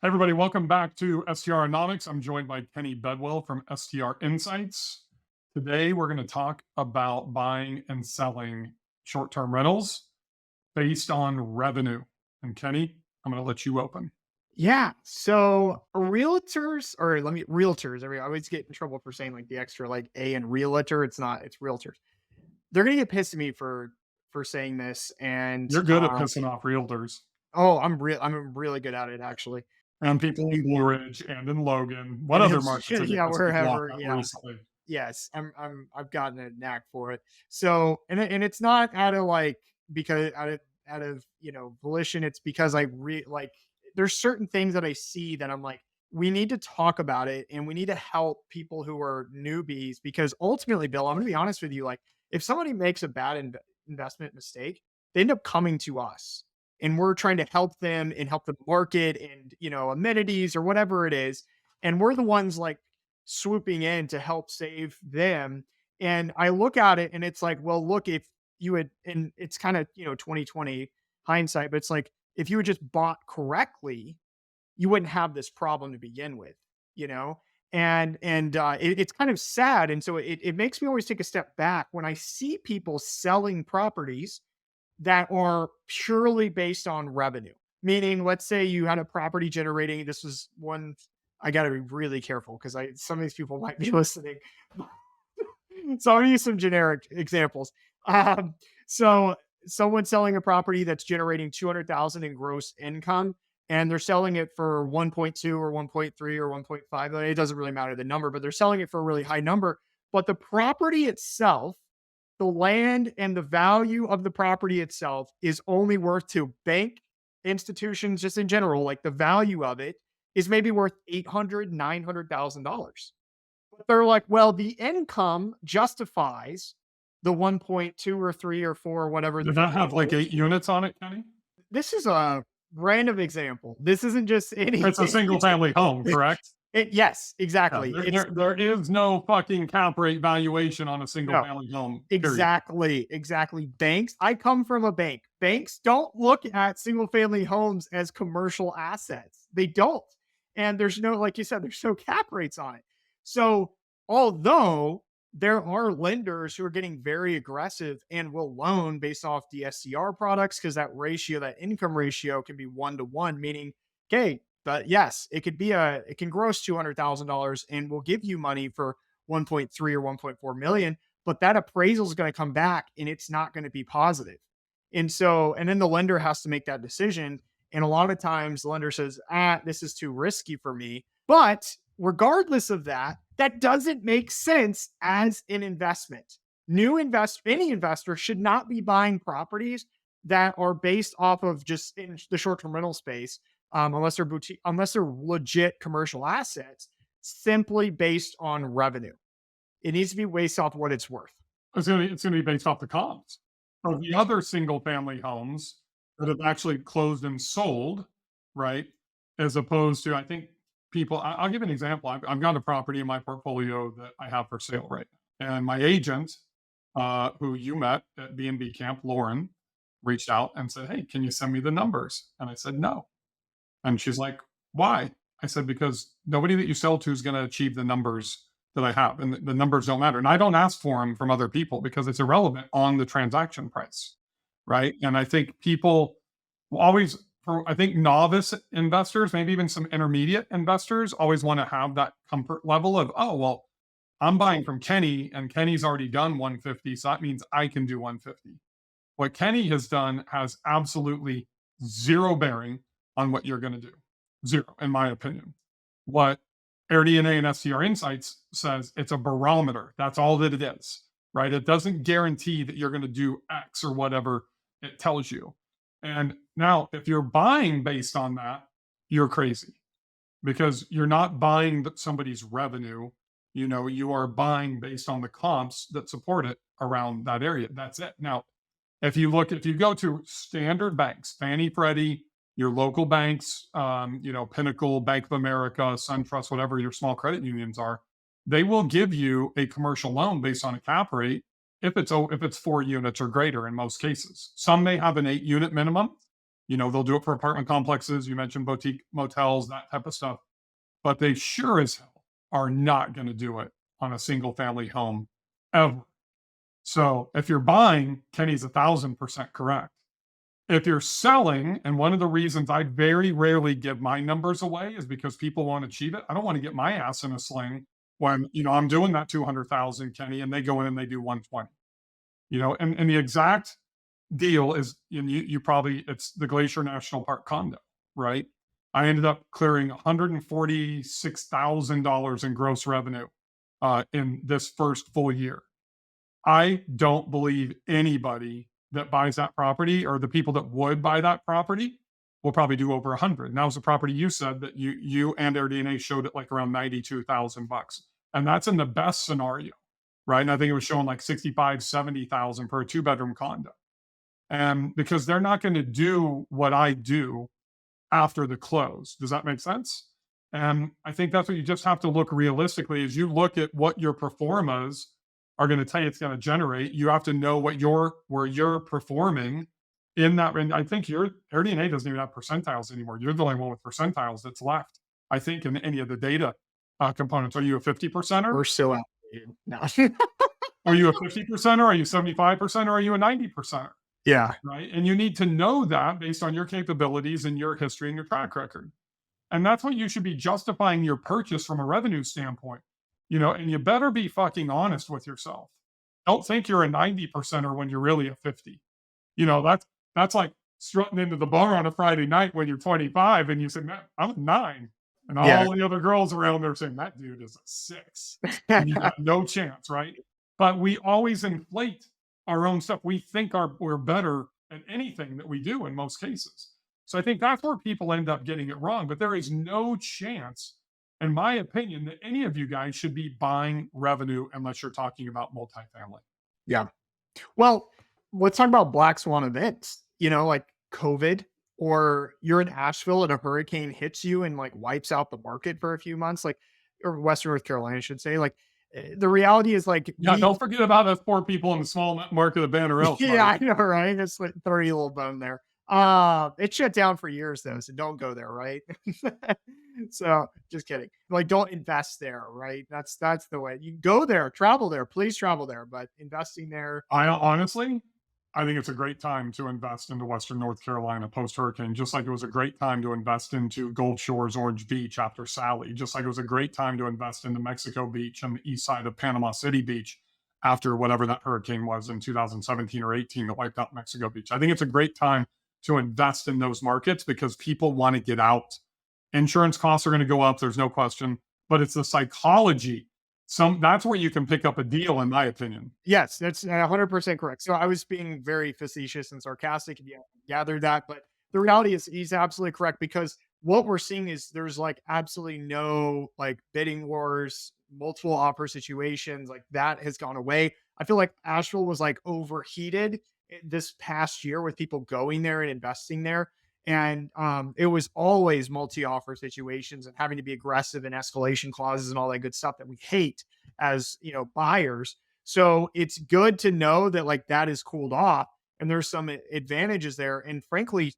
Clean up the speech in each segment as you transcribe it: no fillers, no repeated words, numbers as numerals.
Hey everybody, welcome back to STRonomics. I'm joined by Kenny Bedwell from STR Insights. Today, we're going to talk about buying and selling short-term rentals based on revenue. And Kenny, I'm going to let you open. Yeah. So realtors, or let me realtors. I always get in trouble for saying like the extra like A in realtor. It's not. It's realtors. They're gonna get pissed at me for saying this. And You're good at pissing off realtors oh, I'm really good at it actually. and people in Blue Ridge and in Logan. What And other it's markets have you yeah, pissed people off wherever. at Yeah. recently? Yes. I've gotten a knack for it. So and it's not out of like because out of volition. It's because like there's certain things that I see that I'm like, we need to talk about it and we need to help people who are newbies because ultimately, Bill, I'm gonna be honest with you, like if somebody makes a bad investment mistake, they end up coming to us and we're trying to help them and help them market and amenities or whatever it is. And we're the ones like swooping in to help save them. And I look at it and it's like, well, look, if you had, and it's kind of, 2020 hindsight, but it's like, if you had just bought correctly, you wouldn't have this problem to begin with, you know? It's kind of sad. And so it makes me always take a step back when I see people selling properties that are purely based on revenue. Meaning, let's say you had a property generating, this was one, I got to be really careful because I some of these people might be listening. So I'm gonna use some generic examples. So someone selling a property that's generating 200,000 in gross income, and they're selling it for 1.2 or 1.3 or 1.5. It doesn't really matter the number, but they're selling it for a really high number. But the property itself, the land and the value of the property itself is only worth to bank institutions just in general, like the value of it is maybe worth 800, $900,000. But they're like, well, the income justifies the 1.2 or 3 or 4 or whatever the Did that have like value is. 8 units on it, Kenny? This is a random example. This isn't just It's a anything. single family home, correct? Yes, Yeah, exactly. there, It's there, there is no fucking cap rate valuation on a single no. family home, period. Exactly, exactly. Banks, I come from a bank. Banks don't look at single family homes as commercial assets. They don't. And there's no, like you said, there's no cap rates on it. So, although there are lenders who are getting very aggressive and will loan based off the SCR products because that ratio, that income ratio can be 1 to 1, meaning, okay, but yes, it can gross $200,000 and will give you money for 1.3 or 1.4 million, but that appraisal is going to come back and it's not going to be positive. And so, and then the lender has to make that decision. And a lot of times the lender says, this is too risky for me. But regardless of that, that doesn't make sense as an investment. Any investor should not be buying properties that are based off of just in the short-term rental space, unless they're boutique, unless they're legit commercial assets, simply based on revenue. It needs to be based off what it's worth. It's gonna be based off the comps of the other single family homes that have actually closed and sold, right? As opposed to, I think people. I'll give you an example. I've got a property in my portfolio that I have for sale right now, and my agent, who you met at BnB camp, Lauren, reached out and said, "Hey, can you send me the numbers?" And I said, "No." And she's like, "Why?" I said, "Because nobody that you sell to is going to achieve the numbers that I have, and the numbers don't matter. And I don't ask for them from other people because it's irrelevant on the transaction price, right?" And I think people will always, I think novice investors, maybe even some intermediate investors, always want to have that comfort level of, oh, well, I'm buying from Kenny, and Kenny's already done 150, so that means I can do 150. What Kenny has done has absolutely zero bearing on what you're going to do. Zero, in my opinion. What AirDNA and SCR Insights says, it's a barometer. That's all that it is, right? It doesn't guarantee that you're going to do X or whatever it tells you. And now, if you're buying based on that, you're crazy because you're not buying somebody's revenue. You are buying based on the comps that support it around that area. That's it. Now, if you go to standard banks, Fannie, Freddie, your local banks, Pinnacle, Bank of America, SunTrust, whatever your small credit unions are, they will give you a commercial loan based on a cap rate if it's 4 units or greater in most cases. Some may have an 8 unit minimum, They'll do it for apartment complexes. You mentioned boutique motels, that type of stuff, but they sure as hell are not going to do it on a single family home ever. So if you're buying, Kenny's 1,000% correct. If you're selling, and one of the reasons I very rarely give my numbers away is because people want to cheat it. I don't want to get my ass in a sling when, I'm doing that 200,000, Kenny, and they go in and they do 120, and the exact deal is, and you probably, it's the Glacier National Park condo, right? I ended up clearing $146,000 in gross revenue in this first full year. I don't believe anybody that buys that property, or the people that would buy that property, will probably do over 100. And that was the property you said that you and AirDNA showed it like around 92,000 bucks. And that's in the best scenario, right? And I think it was showing like 65, 70,000 for a 2-bedroom condo. And because they're not going to do what I do after the close. Does that make sense? And I think that's what you just have to look realistically. As you look at what your performas are going to tell you it's going to generate, you have to know where you're performing in that. And I think your DNA doesn't even have percentiles anymore. You're the only one with percentiles that's left, I think, in any of the data components. Are you a 50 percenter? We're so outdated. No. Are you a 50 percenter? Are you 75%? Or are you a 90 percenter? Yeah. Right. And you need to know that based on your capabilities and your history and your track record. And that's what you should be justifying your purchase from a revenue standpoint. And you better be fucking honest with yourself. Don't think you're a 90 percenter when you're really a 50. That's like strutting into the bar on a Friday night when you're 25 and you say, man, I'm a 9. And Yeah. all the other girls around there saying, that dude is a 6. And you got no chance, right? But we always inflate our own stuff. We think we're better at anything that we do in most cases. So I think that's where people end up getting it wrong. But there is no chance, in my opinion, that any of you guys should be buying revenue unless you're talking about multifamily. Yeah. Well, let's talk about black swan events, like COVID, or you're in Asheville and a hurricane hits you and like wipes out the market for a few months, like, or Western North Carolina, I should say. Like, the reality is like, Yeah, don't forget about us poor people in the small market of Banner Elk. yeah, I know, right? That's like 30 little bone there. It shut down for years though, so don't go there, right? So just kidding. Like, don't invest there, right? That's the way. You go there, travel there, please travel there, but investing there. I think it's a great time to invest into Western North Carolina post hurricane, just like it was a great time to invest into Gold Shores, Orange Beach after Sally, just like it was a great time to invest into Mexico Beach and the east side of Panama City Beach after whatever that hurricane was in 2017 or 18 that wiped out Mexico Beach. I think it's a great time to invest in those markets because people want to get out. Insurance costs are going to go up, there's no question, but it's the psychology. That's where you can pick up a deal, in my opinion. Yes, that's 100% correct. So I was being very facetious and sarcastic, and you gathered that, but the reality is he's absolutely correct, because what we're seeing is there's like absolutely no like bidding wars, multiple offer situations, like that has gone away. I feel like Asheville was like overheated this past year with people going there and investing there. And it was always multi-offer situations and having to be aggressive and escalation clauses and all that good stuff that we hate as buyers. So it's good to know that like that is cooled off and there's some advantages there. And frankly,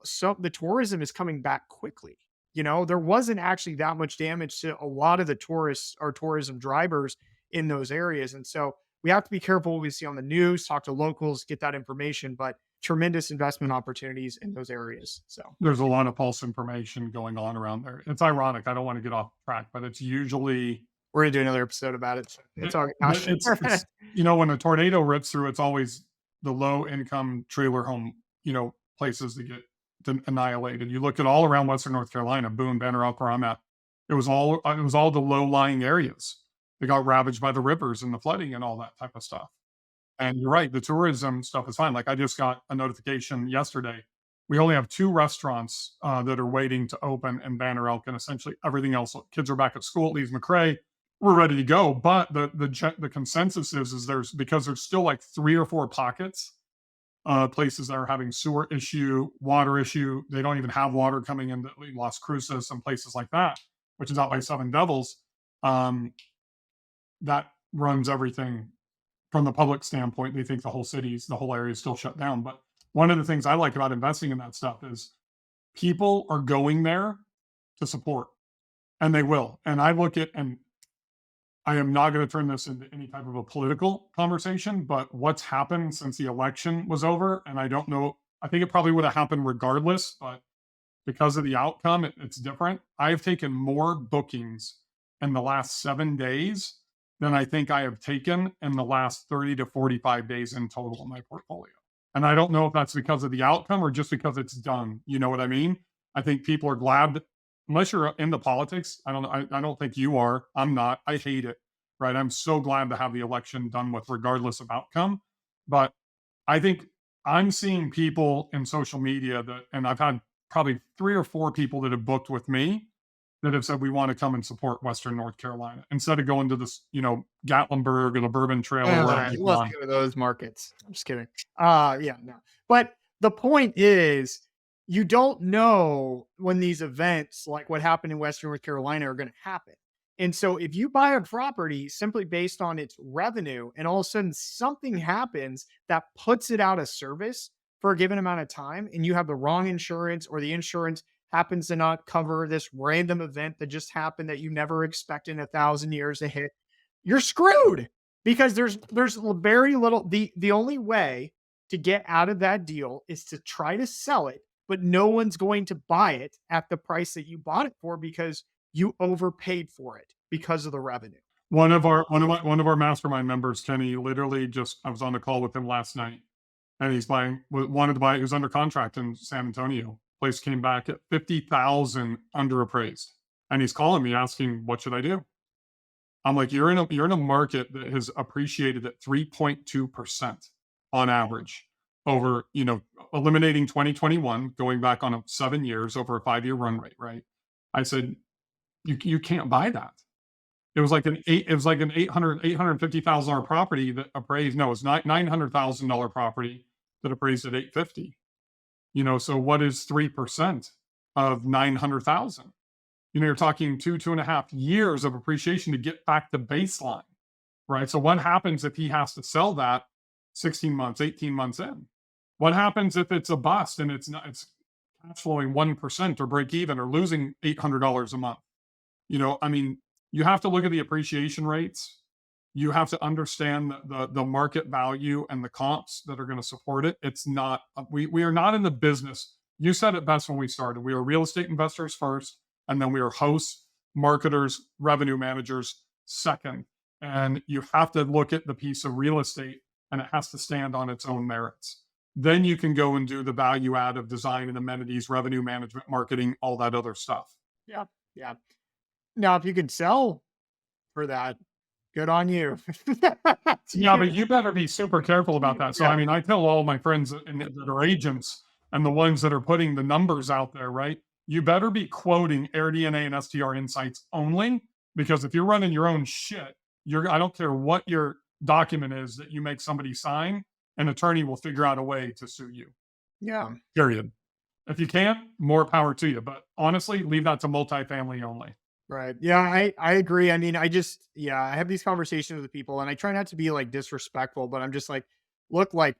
so the tourism is coming back quickly. There wasn't actually that much damage to a lot of the tourists or tourism drivers in those areas. And so we have to be careful what we see on the news, talk to locals, get that information, but tremendous investment opportunities in those areas. So there's a lot of false information going on around there. It's ironic. I don't want to get off track, but it's usually, we're going to do another episode about it. So it's all it's when a tornado rips through, it's always the low income trailer home, places that get annihilated. You look at all around Western North Carolina, Boone, Banner Elk, where I'm at, it was all the low lying areas. They got ravaged by the rivers and the flooding and all that type of stuff. And you're right, the tourism stuff is fine. Like, I just got a notification yesterday. We only have 2 restaurants that are waiting to open in Banner Elk, and essentially everything else. Kids are back at school at Lee's McRae. We're ready to go. But the consensus is because there's still like 3 or 4 pockets, places that are having sewer issue, water issue. They don't even have water coming into Las Cruces and places like that, which is out by Seven Devils. That runs everything. From the public standpoint, they think the whole area is still shut down. But one of the things I like about investing in that stuff is people are going there to support, and they will. And I look at, and I am not going to turn this into any type of a political conversation, but what's happened since the election was over, and I don't know, I think it probably would have happened regardless, but because of the outcome, it's different. I've taken more bookings in the last 7 days than I think I have taken in the last 30 to 45 days in total in my portfolio. And I don't know if that's because of the outcome or just because it's done. You know what I mean? I think people are glad, unless you're into politics. I don't know. I don't think you are. I'm not. I hate it. Right. I'm so glad to have the election done with, regardless of outcome. But I think I'm seeing people in social media that, and I've had probably 3 or 4 people that have booked with me that have said we want to come and support Western North Carolina instead of going to this, Gatlinburg or the Bourbon Trail or wherever Right. you Let's want. go to those markets. I'm just kidding. Yeah, no. But the point is, you don't know when these events, like what happened in Western North Carolina, are going to happen. And so if you buy a property simply based on its revenue and all of a sudden something happens that puts it out of service for a given amount of time and you have the wrong insurance or the insurance happens to not cover this random event that just happened that you never expect in 1,000 years to hit, you're screwed because there's very little. The only way to get out of that deal is to try to sell it, but no one's going to buy it at the price that you bought it for because you overpaid for it because of the revenue. One of our mastermind members, Kenny, literally just, I was on the call with him last night, and wanted to buy. He was under contract in San Antonio. Place came back at 50,000 underappraised, and he's calling me asking, "What should I do?" I'm like, you're in a market that has appreciated at 3.2% on average over, eliminating 2021, going back on 7 years over a 5-year run rate, right? I said, you can't buy that. It was like an 850,000 property that appraised. No, it's not $900,000 property that appraised at 850. So what is 3% of 900,000? You're talking 2.5 years of appreciation to get back to baseline, right? So what happens if he has to sell that 16 months, 18 months in? What happens if it's a bust and it's cash flowing 1% or break even or losing $800 a month? You have to look at the appreciation rates. You have to understand the market value and the comps that are going to support it. It's not, we are not in the business. You said it best when we started. We are real estate investors first, and then we are hosts, marketers, revenue managers second. And you have to look at the piece of real estate and it has to stand on its own merits. Then you can go and do the value add of design and amenities, revenue management, marketing, all that other stuff. Yeah. Yeah. Now, if you can sell for that, good on you. Yeah, but you better be super careful about that. So, Yeah. I mean, I tell all my friends that are agents and the ones that are putting the numbers out there, right? You better be quoting AirDNA and STR insights only, because if you're running your own shit, I don't care what your document is that you make somebody sign, an attorney will figure out a way to sue you. Yeah. Period. If you can't, more power to you. But honestly, leave that to multifamily only. Right. Yeah, I agree. I mean, I have these conversations with people and I try not to be like disrespectful, but I'm just like, look, like,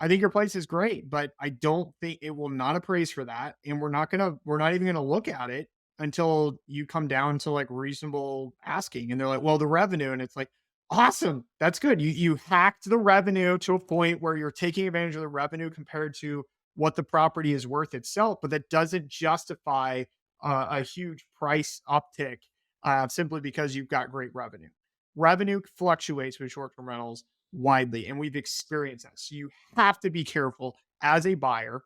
I think your place is great, but I don't think it will not appraise for that. And we're not even gonna look at it until you come down to like reasonable asking. And they're like, well, the revenue. And it's like, awesome. That's good. You hacked the revenue to a point where you're taking advantage of the revenue compared to what the property is worth itself, but that doesn't justify a huge price uptick simply because you've got great revenue. Revenue fluctuates with short-term rentals widely, and we've experienced that. So you have to be careful as a buyer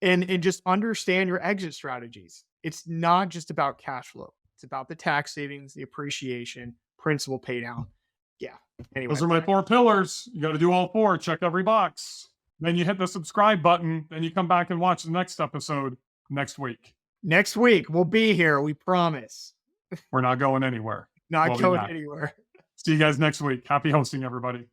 and just understand your exit strategies. It's not just about cash flow. It's about the tax savings, the appreciation, principal pay down. Yeah. Anyway, Those are my 4 pillars. You got to do all 4, check every box. Then you hit the subscribe button. Then you come back and watch the next episode next week. Next week we'll be here. We promise. We're not going anywhere. Not We'll be going back. anywhere. See you guys next week. Happy hosting, everybody.